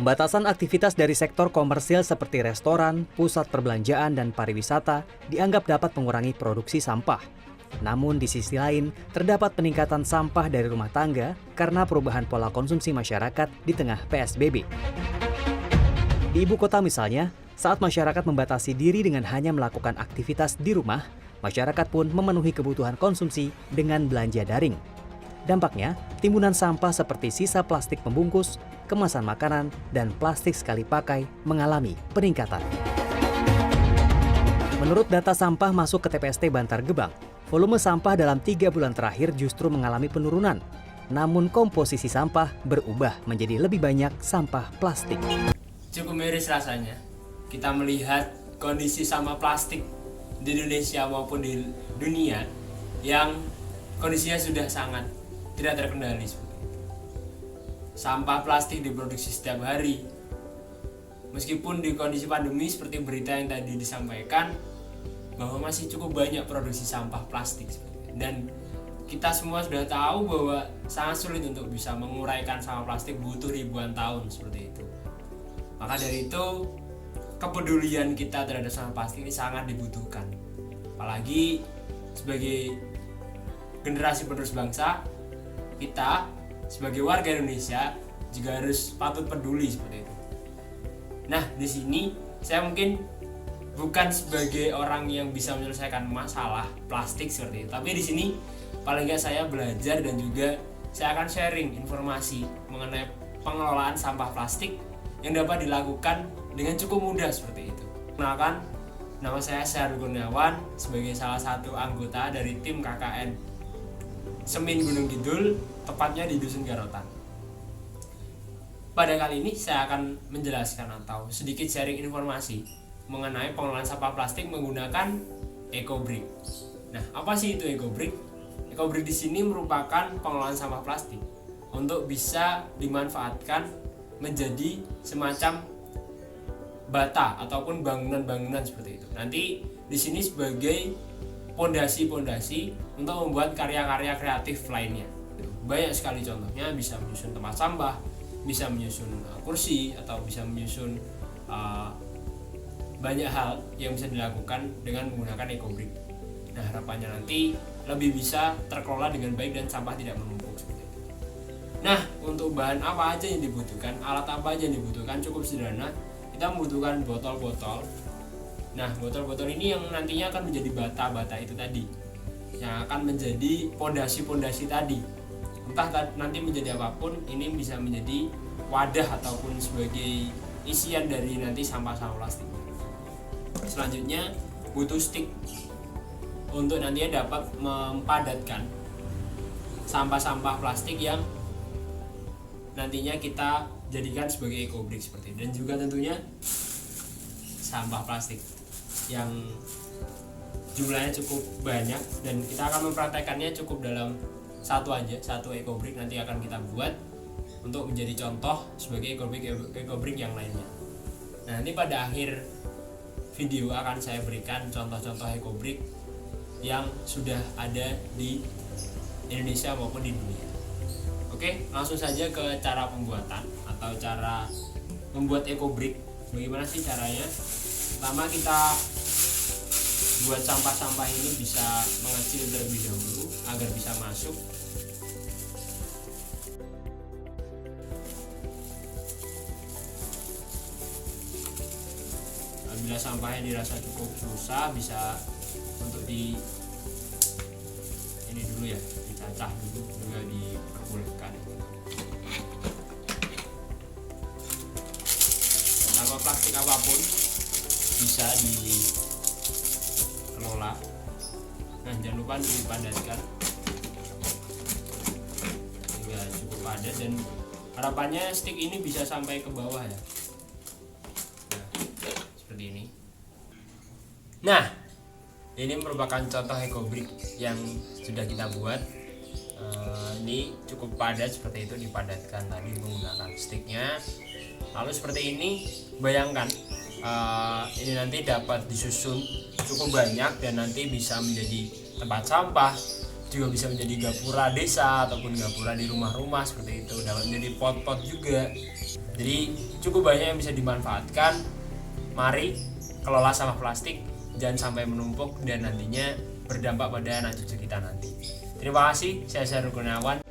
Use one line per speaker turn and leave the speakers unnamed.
Pembatasan aktivitas dari sektor komersil seperti restoran, pusat perbelanjaan, dan pariwisata dianggap dapat mengurangi produksi sampah. Namun di sisi lain, terdapat peningkatan sampah dari rumah tangga karena perubahan pola konsumsi masyarakat di tengah PSBB. Di ibu kota misalnya, saat masyarakat membatasi diri dengan hanya melakukan aktivitas di rumah, masyarakat pun memenuhi kebutuhan konsumsi dengan belanja daring. Dampaknya, timbunan sampah seperti sisa plastik pembungkus, kemasan makanan, dan plastik sekali pakai mengalami peningkatan. Menurut data sampah masuk ke TPST Bantar Gebang, volume sampah dalam 3 bulan terakhir justru mengalami penurunan. Namun komposisi sampah berubah menjadi lebih banyak sampah plastik.
Cukup miris rasanya kita melihat kondisi sampah plastik di Indonesia maupun di dunia yang kondisinya sudah sangat tidak terkendali. Sampah plastik diproduksi setiap hari. Meskipun di kondisi pandemi seperti berita yang tadi disampaikan bahwa masih cukup banyak produksi sampah plastik, dan kita semua sudah tahu bahwa sangat sulit untuk bisa menguraikan sampah plastik, butuh ribuan tahun seperti itu. Maka dari itu kepedulian kita terhadap sampah plastik ini sangat dibutuhkan. Apalagi sebagai generasi penerus bangsa, kita sebagai warga Indonesia juga harus patut peduli seperti itu. Nah, di sini saya mungkin bukan sebagai orang yang bisa menyelesaikan masalah plastik seperti itu, tapi di sini paling nggak saya belajar dan juga saya akan sharing informasi mengenai pengelolaan sampah plastik yang dapat dilakukan dengan cukup mudah seperti itu. Kenalkan, nama saya Syahrul Kurniawan sebagai salah satu anggota dari tim KKN Semin Gunung Kidul, tepatnya di Dusun Garotan. Pada kali ini saya akan menjelaskan atau sedikit sharing informasi mengenai pengelolaan sampah plastik menggunakan EcoBrick. Nah, apa sih itu EcoBrick? EcoBrick di sini merupakan pengelolaan sampah plastik untuk bisa dimanfaatkan menjadi semacam bata ataupun bangunan-bangunan seperti itu. Nanti di sini sebagai pondasi-pondasi untuk membuat karya-karya kreatif lainnya. Banyak sekali contohnya, bisa menyusun tempat sampah, bisa menyusun kursi, atau bisa menyusun banyak hal yang bisa dilakukan dengan menggunakan EcoBrick. Nah, harapannya nanti lebih bisa terkelola dengan baik dan sampah tidak menumpuk seperti itu. Nah, untuk bahan apa aja yang dibutuhkan, alat apa aja yang dibutuhkan, cukup sederhana. Kita membutuhkan botol-botol. Nah, botol-botol ini yang nantinya akan menjadi bata-bata itu tadi, yang akan menjadi pondasi-pondasi tadi. Entah nanti menjadi apapun, ini bisa menjadi wadah ataupun sebagai isian dari nanti sampah-sampah plastik. Selanjutnya butuh stick untuk nantinya dapat mempadatkan sampah-sampah plastik yang nantinya kita jadikan sebagai EcoBrick seperti itu. Dan juga tentunya sampah plastik yang jumlahnya cukup banyak dan kita akan mempraktekannya cukup dalam satu EcoBrick nanti akan kita buat untuk menjadi contoh sebagai EcoBrick yang lainnya. Nah, nanti pada akhir video akan saya berikan contoh-contoh EcoBrick yang sudah ada di Indonesia maupun di dunia. Oke, langsung saja ke cara pembuatan atau cara membuat EcoBrick. Bagaimana sih caranya? Pertama, kita buat sampah-sampah ini bisa mengecil terlebih dahulu agar bisa masuk. Bila sampahnya dirasa cukup susah, bisa untuk ini dulu ya, dicacah dulu, juga diperbolehkan. Sampah plastik apapun bisa dikelola. Nah, jangan lupa dipadatkan hingga cukup padat, dan harapannya stick ini bisa sampai ke bawah ya. Nah, seperti ini. Nah, ini merupakan contoh EcoBrick yang sudah kita buat. Ini cukup padat seperti itu, dipadatkan tadi menggunakan sticknya. Lalu seperti ini, bayangkan ini nanti dapat disusun cukup banyak dan nanti bisa menjadi tempat sampah, juga bisa menjadi gapura desa ataupun gapura di rumah-rumah seperti itu, dapat menjadi pot-pot juga. Jadi cukup banyak yang bisa dimanfaatkan. Mari kelola sampah plastik, jangan sampai menumpuk dan nantinya berdampak pada anak cucu kita nanti. Terima kasih, saya Syarul Gunawan.